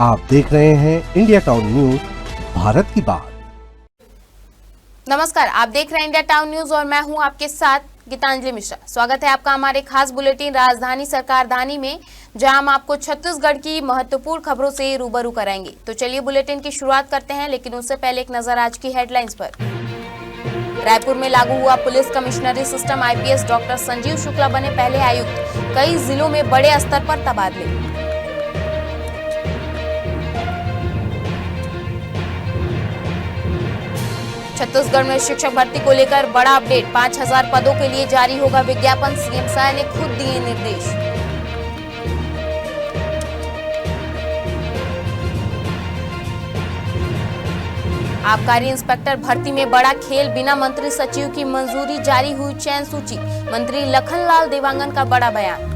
आप देख रहे हैं इंडिया टाउन न्यूज, भारत की बात। नमस्कार, आप देख रहे हैं इंडिया टाउन न्यूज और मैं हूं आपके साथ गीतांजलि मिश्रा। स्वागत है आपका हमारे खास बुलेटिन राजधानी सरकारदानी में, जहां हम आपको छत्तीसगढ़ की महत्वपूर्ण खबरों से रूबरू कराएंगे। तो चलिए बुलेटिन की शुरुआत करते हैं, लेकिन उससे पहले एक नजर आज की हेडलाइंस पर। रायपुर में लागू हुआ पुलिस कमिश्नरी system, IPS doctor Sanjeev Shukla बने पहले आयुक्त। कई जिलों में बड़े स्तर पर तबादले। छत्तीसगढ़ में शिक्षक भर्ती को लेकर बड़ा अपडेट, 5000 पदों के लिए जारी होगा विज्ञापन, सीएम साय ने खुद दिए निर्देश। आबकारी इंस्पेक्टर भर्ती में बड़ा खेल, बिना मंत्री सचिव की मंजूरी जारी हुई चयन सूची, मंत्री लखनलाल देवांगन का बड़ा बयान।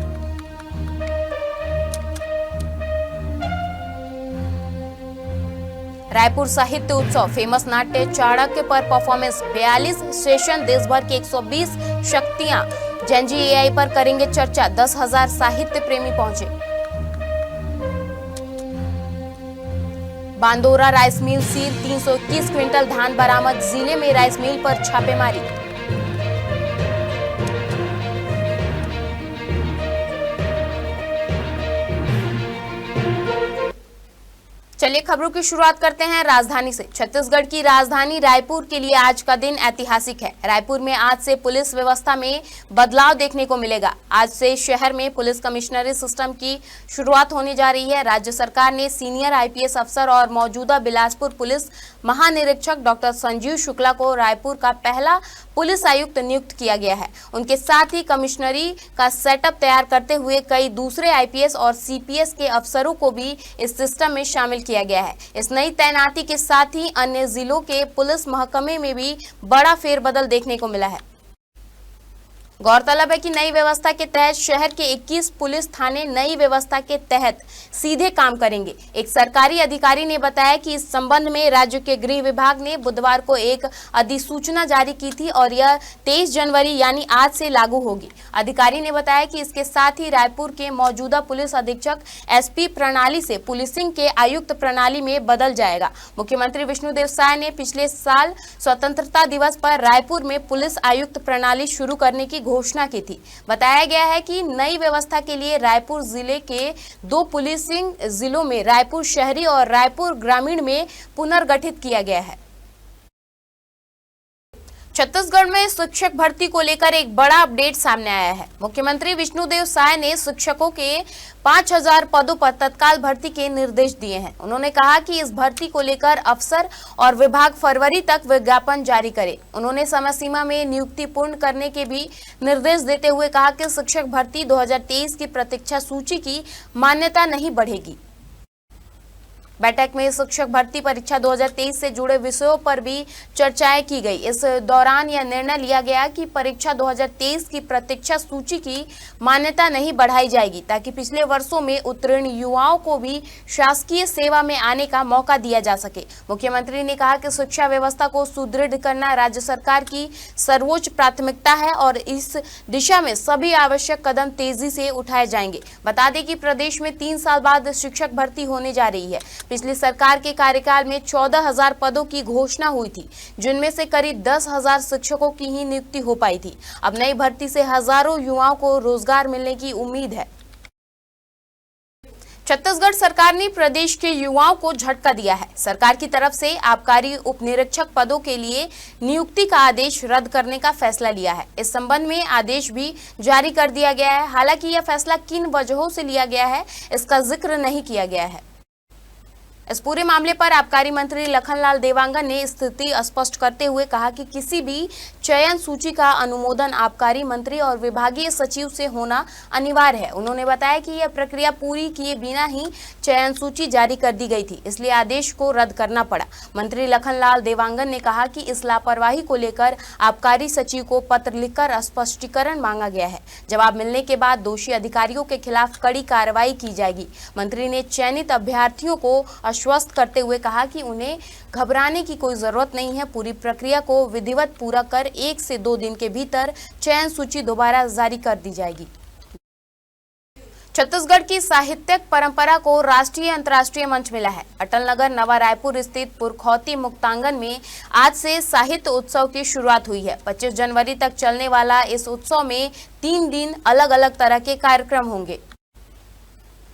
रायपुर साहित्य उत्सव, फेमस नाट्य चाणक्य पर परफॉर्मेंस, 42 सेशन, देश भर के 120 शक्तियां, जेनजी एआई पर करेंगे चर्चा, 10,000 साहित्य प्रेमी पहुंचे। Bandeira rice mill seal, 321 quintal धान बरामद, जिले में राइस मिल पर छापेमारी। चलिए खबरों की शुरुआत करते हैं राजधानी से। छत्तीसगढ़ की राजधानी रायपुर के लिए आज का दिन ऐतिहासिक है। रायपुर में आज से पुलिस व्यवस्था में बदलाव देखने को मिलेगा। आज से शहर में पुलिस कमिश्नरी सिस्टम की शुरुआत होने जा रही है। राज्य सरकार ने सीनियर आईपीएस अफसर और मौजूदा बिलासपुर पुलिस महानिरीक्षक डॉक्टर संजीव शुक्ला को रायपुर का पहला पुलिस आयुक्त नियुक्त किया गया है। उनके साथ ही कमिश्नरी का सेटअप तैयार करते हुए कई दूसरे आईपीएस और सीपीएस के अफसरों को भी इस सिस्टम में शामिल किया गया है। इस नई तैनाती के साथ ही अन्य जिलों के पुलिस महकमे में भी बड़ा फेरबदल देखने को मिला है। गौरतलब है कि नई व्यवस्था के तहत शहर के 21 पुलिस थाने नई व्यवस्था के तहत सीधे काम करेंगे। एक सरकारी अधिकारी ने बताया कि इस संबंध में राज्य के गृह विभाग ने बुधवार को एक अधिसूचना जारी की थी और यह 23 जनवरी यानी आज से लागू होगी। अधिकारी ने बताया कि इसके साथ ही रायपुर के मौजूदा पुलिस अधीक्षक एसपी प्रणाली से पुलिसिंग के आयुक्त प्रणाली में बदल जाएगा। मुख्यमंत्री विष्णुदेव साय ने पिछले साल स्वतंत्रता दिवस पर रायपुर में पुलिस आयुक्त प्रणाली शुरू करने की घोषणा की थी। बताया गया है कि नई व्यवस्था के लिए रायपुर जिले के 2 पुलिसिंग जिलों में रायपुर शहरी और रायपुर ग्रामीण में पुनर्गठित किया गया है। छत्तीसगढ़ में शिक्षक भर्ती को लेकर एक बड़ा अपडेट सामने आया है। मुख्यमंत्री विष्णुदेव साय ने शिक्षकों के 5000 पदों पर तत्काल भर्ती के निर्देश दिए हैं। उन्होंने कहा कि इस भर्ती को लेकर अफसर और विभाग फरवरी तक विज्ञापन जारी करे। उन्होंने समय सीमा में नियुक्ति पूर्ण करने के भी निर्देश देते हुए कहा कि शिक्षक भर्ती 2023 की प्रतीक्षा सूची की मान्यता नहीं बढ़ेगी। बैठक में शिक्षक भर्ती परीक्षा 2023 से जुड़े विषयों पर भी चर्चाएं की गई। इस दौरान यह निर्णय लिया गया कि परीक्षा 2023 की प्रतीक्षा सूची की मान्यता नहीं बढ़ाई जाएगी, ताकि पिछले वर्षों में उत्तीर्ण युवाओं को भी शासकीय सेवा में आने का मौका दिया जा सके। मुख्यमंत्री ने कहा कि शिक्षा व्यवस्था को सुदृढ़ करना राज्य सरकार की सर्वोच्च प्राथमिकता है और इस दिशा में सभी आवश्यक कदम तेजी से उठाए जाएंगे। बता दें कि प्रदेश में 3 साल बाद शिक्षक भर्ती होने जा रही है। पिछली सरकार के कार्यकाल में 14,000 पदों की घोषणा हुई थी, जिनमें से करीब 10,000 शिक्षकों की ही नियुक्ति हो पाई थी। अब नई भर्ती से हजारों युवाओं को रोजगार मिलने की उम्मीद है। छत्तीसगढ़ सरकार ने प्रदेश के युवाओं को झटका दिया है। सरकार की तरफ से आबकारी उप निरीक्षक पदों के लिए नियुक्ति का आदेश रद्द करने का फैसला लिया है। इस संबंध में आदेश भी जारी कर दिया गया है। हालांकि यह फैसला किन वजहों से लिया गया है, इसका जिक्र नहीं किया गया है। इस पूरे मामले पर आबकारी मंत्री लखनलाल देवांगन ने स्थिति स्पष्ट करते हुए कहा कि किसी भी चयन सूची का अनुमोदन आबकारी मंत्री और विभागीय सचिव से होना अनिवार्य है। उन्होंने बताया कि यह प्रक्रिया पूरी किए बिना ही चयन सूची जारी कर दी गई थी, इसलिए आदेश को रद्द करना पड़ा। मंत्री लखनलाल देवांगन ने कहा कि इस लापरवाही को लेकर आबकारी सचिव को पत्र लिखकर स्पष्टीकरण मांगा गया है। जवाब मिलने के बाद दोषी अधिकारियों के खिलाफ कड़ी कार्रवाई की जाएगी। मंत्री ने चयनित अभ्यर्थियों को आश्वस्त करते हुए कहा कि उन्हें घबराने की कोई जरूरत नहीं है। पूरी प्रक्रिया को विधिवत पूरा कर 1 से 2 दिन के भीतर चयन सूची दोबारा जारी कर दी जाएगी। छत्तीसगढ़ की साहित्यिक परंपरा को राष्ट्रीय अंतर्राष्ट्रीय मंच मिला है। अटल नगर नवा रायपुर स्थित पुरखौती मुक्तांगन में आज से साहित्य उत्सव की शुरुआत हुई है। 25 जनवरी तक चलने वाला इस उत्सव में 3 दिन अलग अलग तरह के कार्यक्रम होंगे।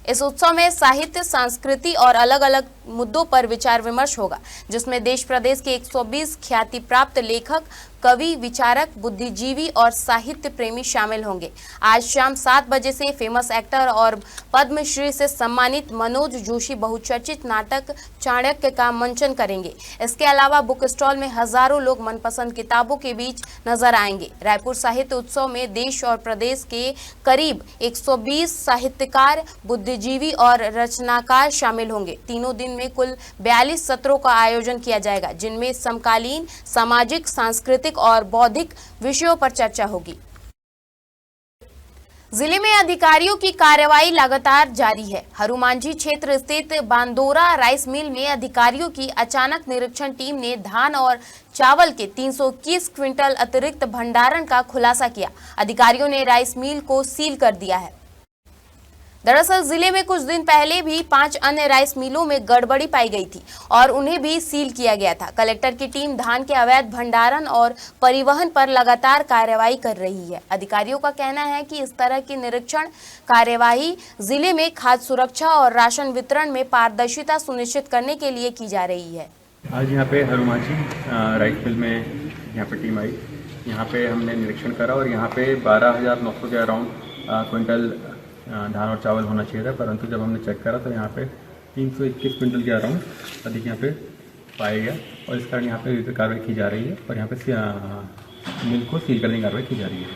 इस उत्सव में साहित्य, संस्कृति और अलग अलग मुद्दों पर विचार विमर्श होगा, जिसमें देश प्रदेश के 120 ख्याति प्राप्त लेखक, कवि, विचारक, बुद्धिजीवी और साहित्य प्रेमी शामिल होंगे। आज शाम 7 बजे से फेमस एक्टर और पद्मश्री से सम्मानित मनोज जोशी बहुचर्चित नाटक चाणक्य का मंचन करेंगे। इसके अलावा बुक स्टॉल में हजारों लोग मनपसंद किताबों के बीच नजर आएंगे। रायपुर साहित्य उत्सव में देश और प्रदेश के करीब 120 साहित्यकार, बुद्धिजीवी और रचनाकार शामिल होंगे। तीनों दिन में कुल 42 सत्रों का आयोजन किया जाएगा, जिनमें समकालीन, सामाजिक, सांस्कृतिक और बौद्धिक विषयों पर चर्चा होगी। जिले में अधिकारियों की कार्रवाई लगातार जारी है। हनुमानजी क्षेत्र स्थित बांदोरा राइस मिल में अधिकारियों की अचानक निरीक्षण टीम ने धान और चावल के 321 क्विंटल अतिरिक्त भंडारण का खुलासा किया। अधिकारियों ने राइस मिल को सील कर दिया है। दरअसल जिले में कुछ दिन पहले भी 5 अन्य राइस मिलों में गड़बड़ी पाई गई थी और उन्हें भी सील किया गया था। कलेक्टर की टीम धान के अवैध भंडारण और परिवहन पर लगातार कार्रवाई कर रही है। अधिकारियों का कहना है कि इस तरह की निरीक्षण कार्यवाही जिले में खाद्य सुरक्षा और राशन वितरण में पारदर्शिता सुनिश्चित करने के लिए की जा रही है। आज यहाँ पे हनुमानजी राइस मिल में यहाँ पे टीम आई। यहाँ पे हमने निरीक्षण करा और यहाँ पे 12,900 के अराउंड क्विंटल धान और चावल होना चाहिए था, परंतु जब हमने चेक करा तो यहाँ पे 321 क्विंटल के अराउंड अधिक यहाँ पे पाया गया और इस कारण यहाँ पे कार्रवाई की जा रही है और यहाँ पे मिल को सील करने की कार्रवाई की जा रही है।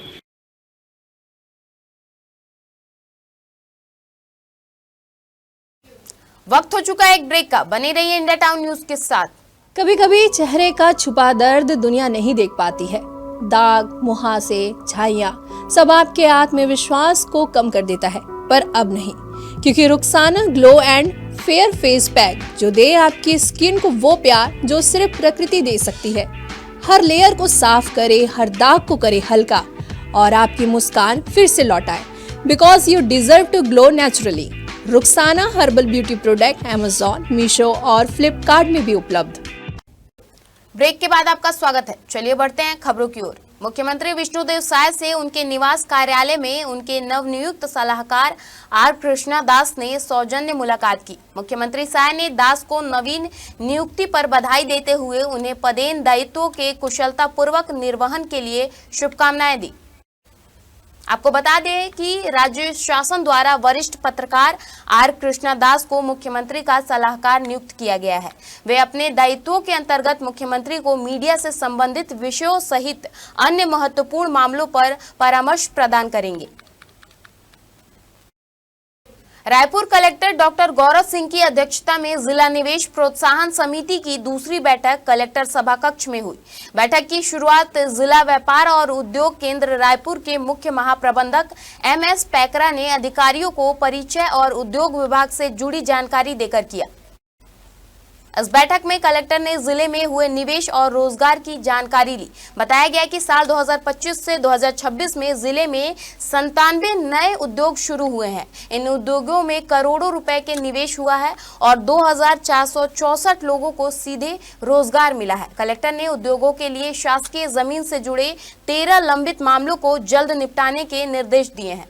वक्त हो चुका है एक ब्रेक का। बने रहिए इंडिया टाउन न्यूज के साथ। कभी कभी चेहरे का छुपा दर्द दुनिया नहीं देख पाती है। दाग, मुहासे, झाइयाँ सब आपके आत्मविश्वास को कम कर देता है, पर अब नहीं, क्योंकि Rukhsana glow and fair face pack जो दे आपकी स्किन को वो प्यार जो सिर्फ प्रकृति दे सकती है। हर लेयर को साफ करे, हर दाग को करे हल्का और आपकी मुस्कान फिर से लौटाए। Because you deserve to glow naturally. Rukhsana herbal beauty product Amazon, Meesho और फ्लिपकार्ट में भी उपलब्ध। ब्रेक के बाद आपका स्वागत है। चलिए बढ़ते हैं खबरों की ओर। मुख्यमंत्री विष्णुदेव साय से उनके निवास कार्यालय में उनके नवनियुक्त सलाहकार आर कृष्णा दास ने सौजन्य मुलाकात की। मुख्यमंत्री साय ने दास को नवीन नियुक्ति पर बधाई देते हुए उन्हें पदेन दायित्वों के कुशलतापूर्वक निर्वहन के लिए शुभकामनाएं दी। आपको बता दें कि राज्य शासन द्वारा वरिष्ठ पत्रकार आर कृष्णा दास को मुख्यमंत्री का सलाहकार नियुक्त किया गया है। वे अपने दायित्वों के अंतर्गत मुख्यमंत्री को मीडिया से संबंधित विषयों सहित अन्य महत्वपूर्ण मामलों पर परामर्श प्रदान करेंगे। रायपुर कलेक्टर डॉक्टर गौरव सिंह की अध्यक्षता में जिला निवेश प्रोत्साहन समिति की दूसरी बैठक कलेक्टर सभा कक्ष में हुई। बैठक की शुरुआत जिला व्यापार और उद्योग केंद्र रायपुर के मुख्य महाप्रबंधक MS पैकरा ने अधिकारियों को परिचय और उद्योग विभाग से जुड़ी जानकारी देकर किया। इस बैठक में कलेक्टर ने जिले में हुए निवेश और रोजगार की जानकारी ली। बताया गया कि साल 2025 से 2026 में जिले में 97 नए उद्योग शुरू हुए हैं। इन उद्योगों में करोड़ों रुपए के निवेश हुआ है और 2464 लोगों को सीधे रोजगार मिला है। कलेक्टर ने उद्योगों के लिए शासकीय जमीन से जुड़े 13 लंबित मामलों को जल्द निपटाने के निर्देश दिए हैं।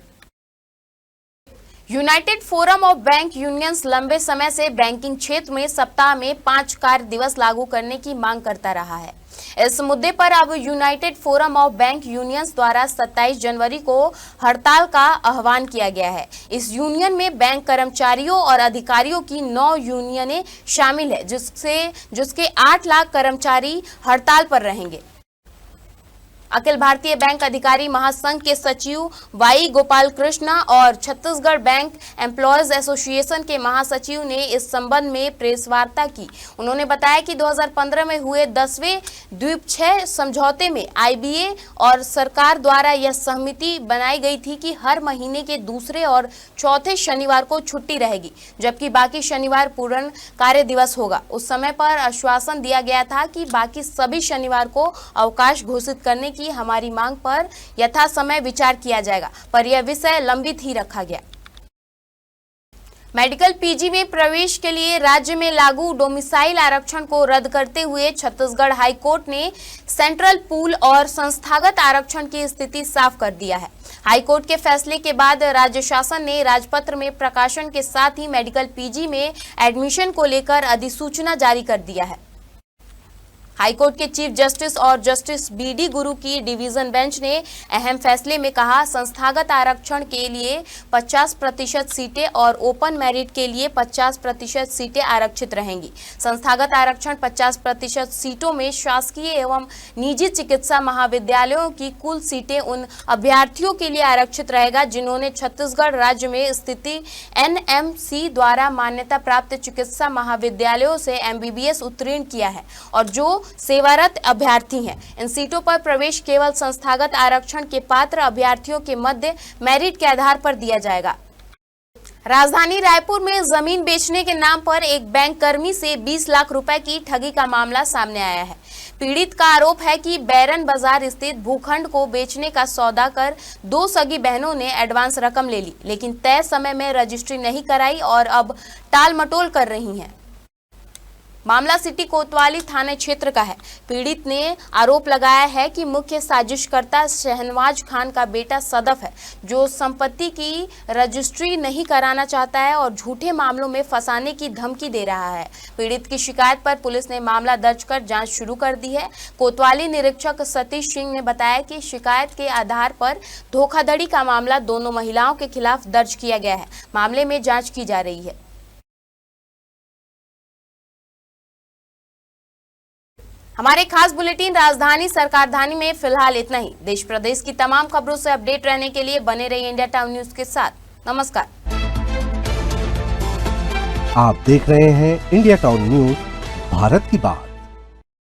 United forum of bank unions लंबे समय से बैंकिंग क्षेत्र में सप्ताह में 5 कार्य दिवस लागू करने की मांग करता रहा है। इस मुद्दे पर अब United forum of bank unions द्वारा 27 जनवरी को हड़ताल का आह्वान किया गया है। इस यूनियन में बैंक कर्मचारियों और अधिकारियों की 9 यूनियनें शामिल है, जिसके 8 लाख कर्मचारी हड़ताल पर रहेंगे। अखिल भारतीय बैंक अधिकारी महासंघ के सचिव वाई गोपाल कृष्णा और छत्तीसगढ़ बैंक एम्प्लॉयज एसोसिएशन के महासचिव ने इस संबंध में प्रेस वार्ता की। उन्होंने बताया कि 2015 में हुए 10वें द्वीपक्षीय समझौते में IBA और सरकार द्वारा यह सहमति बनाई गई थी कि हर महीने के दूसरे और चौथे शनिवार को छुट्टी रहेगी, जबकि बाकी शनिवार पूर्ण कार्य दिवस होगा। उस समय पर आश्वासन दिया गया था कि बाकी सभी शनिवार को अवकाश घोषित करने की हमारी मांग पर यथा समय विचार किया जाएगा, पर यह विषय लंबित ही रखा गया। मेडिकल पीजी में प्रवेश के लिए राज्य में लागू डोमिसाइल आरक्षण को रद्द करते हुए छत्तीसगढ़ हाईकोर्ट ने सेंट्रल पूल और संस्थागत आरक्षण की स्थिति साफ कर दिया है। हाईकोर्ट के फैसले के बाद राज्य शासन ने राजपत्र में प्रकाशन के साथ ही मेडिकल पीजी में एडमिशन को लेकर अधिसूचना जारी कर दिया है। हाईकोर्ट के चीफ जस्टिस और जस्टिस बीडी गुरु की डिवीजन बेंच ने अहम फैसले में कहा, संस्थागत आरक्षण के लिए 50% सीटें और ओपन मेरिट के लिए 50% सीटें आरक्षित रहेंगी। संस्थागत आरक्षण 50% सीटों में शासकीय एवं निजी चिकित्सा महाविद्यालयों की कुल सीटें उन अभ्यर्थियों के लिए आरक्षित रहेगा जिन्होंने छत्तीसगढ़ राज्य में स्थित एनएमसी द्वारा मान्यता प्राप्त चिकित्सा महाविद्यालयों से एमबीबीएस उत्तीर्ण किया है और जो सेवारत अभ्यर्थी हैं। इन सीटों पर प्रवेश केवल संस्थागत आरक्षण के पात्र अभ्यर्थियों के मध्य मेरिट के आधार पर दिया जाएगा। राजधानी रायपुर में जमीन बेचने के नाम पर एक बैंक कर्मी से 20 लाख रुपए की ठगी का मामला सामने आया है। पीड़ित का आरोप है कि बैरन बाजार स्थित भूखंड को बेचने का सौदा कर 2 सगी बहनों ने एडवांस रकम ले ली, लेकिन तय समय में रजिस्ट्री नहीं कराई और अब टाल मटोल कर रही हैं। मामला सिटी कोतवाली थाना क्षेत्र का है। पीड़ित ने आरोप लगाया है कि मुख्य साजिशकर्ता शहनवाज खान का बेटा सदफ है, जो संपत्ति की रजिस्ट्री नहीं कराना चाहता है और झूठे मामलों में फंसाने की धमकी दे रहा है। पीड़ित की शिकायत पर पुलिस ने मामला दर्ज कर जांच शुरू कर दी है। कोतवाली निरीक्षक सतीश सिंह ने बताया कि शिकायत के आधार पर धोखाधड़ी का मामला दोनों महिलाओं के खिलाफ दर्ज किया गया है। मामले में जाँच की जा रही है। हमारे खास बुलेटिन राजधानी सरकारधानी में फिलहाल इतना ही। देश प्रदेश की तमाम खबरों से अपडेट रहने के लिए बने रहिए इंडिया टाउन न्यूज के साथ। नमस्कार। आप देख रहे हैं इंडिया टाउन न्यूज, भारत की बात।